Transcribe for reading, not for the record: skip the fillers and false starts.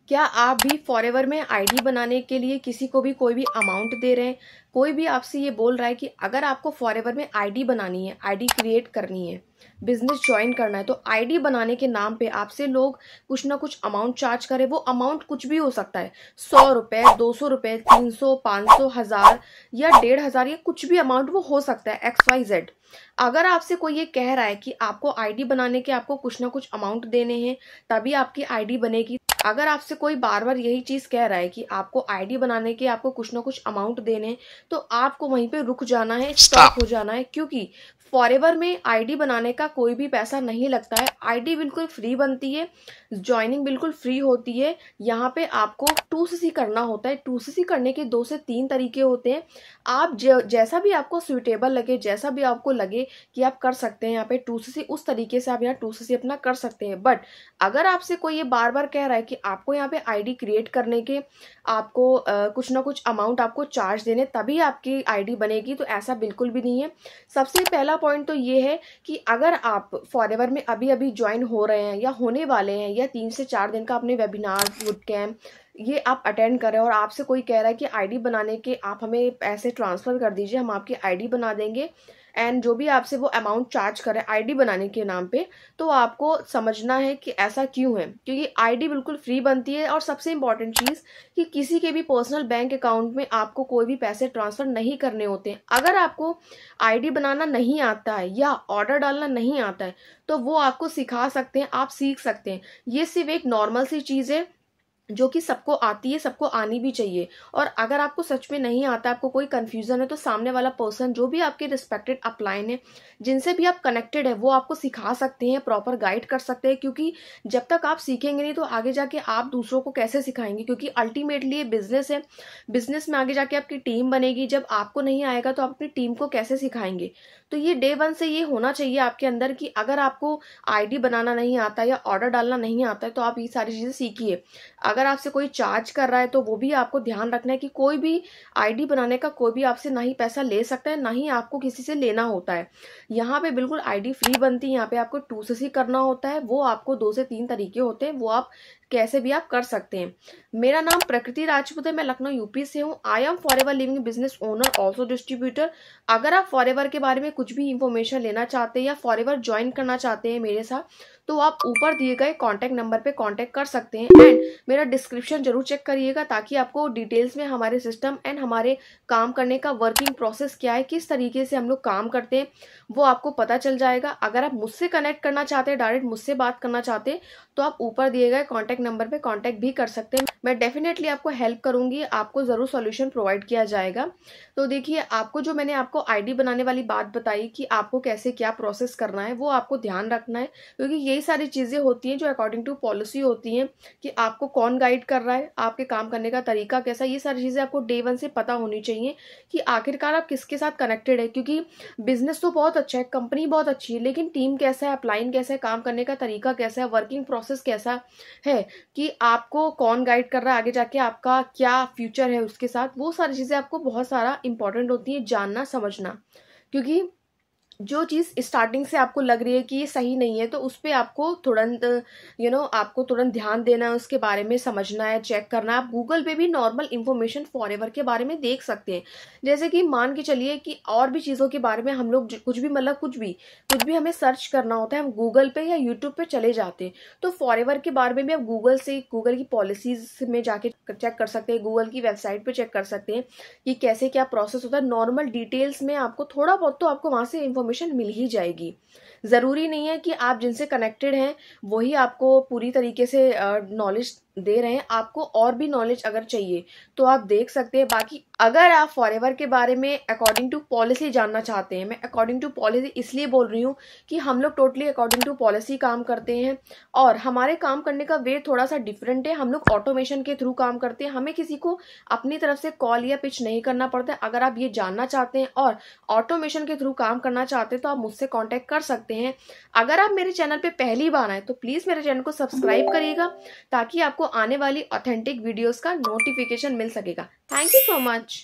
क्या आप भी फॉरएवर में आईडी बनाने के लिए किसी को भी कोई भी अमाउंट दे रहे हैं? कोई भी आपसे ये बोल रहा है कि अगर आपको फॉरएवर में आईडी बनानी है, आईडी क्रिएट करनी है, बिजनेस ज्वाइन करना है, तो आईडी बनाने के नाम पे आपसे लोग कुछ ना कुछ अमाउंट चार्ज करें। वो अमाउंट कुछ भी हो सकता है, 100 रुपए, 200 रुपए, 300, 500, 1000 या 1500, या कुछ भी अमाउंट वो हो सकता है, XYZ। अगर आपसे कोई ये कह रहा है कि आपको आईडी बनाने के आपको कुछ ना कुछ अमाउंट देने हैं तभी आपकी आईडी बनेगी, अगर आपसे कोई बार बार यही चीज कह रहा है कि आपको आईडी बनाने के आपको कुछ ना कुछ अमाउंट देने हैं, तो आपको वहीं पे रुक जाना है, स्टॉप हो जाना है। क्योंकि फॉरएवर में आईडी बनाने का कोई भी पैसा नहीं लगता है। आईडी बिल्कुल फ्री बनती है, ज्वाइनिंग बिल्कुल फ्री होती है। यहाँ पे आपको 2CC करना होता है। 2CC करने के 2 से 3 तरीके होते हैं। आप जैसा भी आपको सुइटेबल लगे, जैसा भी आपको लगे कि आप कर सकते हैं यहाँ पे 2CC, उस तरीके से आप यहाँ 2CC अपना कर सकते हैं। बट अगर आपसे कोई ये बार बार कह रहा है कि आपको यहाँ पे आईडी क्रिएट करने के आपको कुछ ना कुछ अमाउंट आपको चार्ज देने तभी आपकी आईडी बनेगी, तो ऐसा बिल्कुल भी नहीं है। सबसे पहला पॉइंट तो ये है कि अगर आप फॉरएवर में अभी अभी ज्वाइन हो रहे हैं या होने वाले हैं, या 3 से 4 दिन का अपने वेबिनार, बूट कैम्प ये आप अटेंड करें, और आपसे कोई कह रहा है कि आईडी बनाने के आप हमें पैसे ट्रांसफर कर दीजिए, हम आपकी आईडी बना देंगे, एंड जो भी आपसे वो अमाउंट चार्ज करे आईडी बनाने के नाम पे, तो आपको समझना है कि ऐसा क्यों है। क्योंकि आईडी बिल्कुल फ्री बनती है। और सबसे इंपॉर्टेंट चीज कि किसी के भी पर्सनल बैंक अकाउंट में आपको कोई भी पैसे ट्रांसफर नहीं करने होते हैं। अगर आपको आईडी बनाना नहीं आता है या ऑर्डर डालना नहीं आता है, तो वो आपको सिखा सकते हैं, आप सीख सकते हैं। ये सिर्फ एक नॉर्मल सी चीज है जो कि सबको आती है, सबको आनी भी चाहिए। और अगर आपको सच में नहीं आता, आपको कोई कंफ्यूजन है, तो सामने वाला पर्सन, जो भी आपके रिस्पेक्टेड अपलाइन है, जिनसे भी आप कनेक्टेड है, वो आपको सिखा सकते हैं, प्रॉपर गाइड कर सकते हैं। क्योंकि जब तक आप सीखेंगे नहीं तो आगे जाके आप दूसरों को कैसे सिखाएंगे? क्योंकि अल्टीमेटली ये बिजनेस है। बिजनेस में आगे जाके आपकी टीम बनेगी। जब आपको नहीं आएगा तो आप अपनी टीम को कैसे सिखाएंगे? तो ये डे 1 से ये होना चाहिए आपके अंदर कि अगर आपको आईडी बनाना नहीं आता या ऑर्डर डालना नहीं आता है, तो आप ये सारी चीजें सीखिए। अगर आपसे कोई चार्ज कर रहा है तो वो भी आपको ध्यान रखना है कि कोई भी आईडी बनाने का कोई भी आपसे ना ही पैसा ले सकता है, ना ही आपको किसी से लेना होता है। यहाँ पे बिल्कुल आईडी फ्री बनती है। यहाँ पे आपको 2CC करना होता है। वो आपको 2 से 3 तरीके होते हैं, वो आप कैसे भी आप कर सकते हैं। मेरा नाम प्रकृति राजपूत है, मैं लखनऊ यूपी से हूँ। I am forever living business owner, also distributor. अगर आप फॉरएवर के बारे में कुछ भी इंफॉर्मेशन लेना चाहते हैं या फॉरएवर ज्वाइन करना चाहते हैं मेरे साथ, तो आप ऊपर दिए गए कॉन्टैक्ट नंबर पे कॉन्टैक्ट कर सकते हैं। एंड मेरा डिस्क्रिप्शन जरूर चेक करिएगा, ताकि आपको डिटेल्स में हमारे सिस्टम एंड हमारे काम करने का वर्किंग प्रोसेस क्या है, किस तरीके से हम लोग काम करते हैं, वो आपको पता चल जाएगा। अगर आप मुझसे कनेक्ट करना चाहते हैं, डायरेक्ट मुझसे बात करना चाहते हैं, तो आप ऊपर दिए गए कॉन्टैक्ट नंबर पे कॉन्टैक्ट भी कर सकते हैं। मैं डेफिनेटली आपको हेल्प करूंगी, आपको जरूर सॉल्यूशन प्रोवाइड किया जाएगा। तो देखिए, आपको जो मैंने आपको आईडी बनाने वाली बात बताई कि आपको कैसे क्या प्रोसेस करना है, वो आपको ध्यान रखना है। क्योंकि यही सारी चीजें होती हैं जो अकॉर्डिंग टू पॉलिसी होती हैं, कि आपको कौन गाइड कर रहा है, आपके काम करने का तरीका कैसा, ये सारी चीजें आपको डे 1 से पता होनी चाहिए कि आखिरकार आप किसके साथ कनेक्टेड है। क्योंकि बिजनेस तो बहुत अच्छा है, कंपनी बहुत अच्छी है, लेकिन टीम कैसा है, अपलाइन कैसा है, काम करने का तरीका कैसा है, वर्किंग प्रोसेस कैसा है, कि आपको कौन गाइड कर रहा है, आगे जाके आपका क्या फ्यूचर है उसके साथ, वो सारी चीजें आपको बहुत सारा इंपॉर्टेंट होती है जानना, समझना। क्योंकि जो चीज स्टार्टिंग से आपको लग रही है कि ये सही नहीं है, तो उस पर आपको तुरंत आपको तुरंत ध्यान देना है, उसके बारे में समझना है, चेक करना है। आप गूगल पे भी नॉर्मल इन्फॉर्मेशन फॉरएवर के बारे में देख सकते हैं। जैसे कि मान के चलिए कि और भी चीजों के बारे में हम लोग कुछ भी, मतलब कुछ भी हमें सर्च करना होता है, हम गूगल पे या यूट्यूब पे चले जाते हैं। तो फॉरएवर के बारे में भी आप गूगल की पॉलिसीज में जाके चेक कर सकते हैं, गूगल की वेबसाइट पे चेक कर सकते हैं कि कैसे क्या प्रोसेस होता है। नॉर्मल डिटेल्स में आपको थोड़ा बहुत तो आपको वहां से इंफॉर्मेशन मिल ही जाएगी। जरूरी नहीं है कि आप जिनसे कनेक्टेड हैं वही आपको पूरी तरीके से नॉलेज दे रहे हैं। आपको और भी नॉलेज अगर चाहिए तो आप देख सकते हैं। बाकी अगर आप फॉरएवर के बारे में अकॉर्डिंग टू पॉलिसी जानना चाहते हैं, मैं अकॉर्डिंग टू पॉलिसी इसलिए बोल रही हूँ कि हम लोग टोटली अकॉर्डिंग टू पॉलिसी काम करते हैं, और हमारे काम करने का वे थोड़ा सा डिफरेंट है। हम लोग ऑटोमेशन के थ्रू काम करते हैं, हमें किसी को अपनी तरफ से कॉल या पिच नहीं करना पड़ता है। अगर आप ये जानना चाहते हैं और ऑटोमेशन के थ्रू काम करना चाहते हैं, तो आप मुझसे कॉन्टेक्ट कर सकते हैं। अगर आप मेरे चैनल पे पहली बार आए तो प्लीज मेरे चैनल को सब्सक्राइब करिएगा, ताकि आपको आने वाली ऑथेंटिक वीडियोस का नोटिफिकेशन मिल सकेगा। Thank you so much.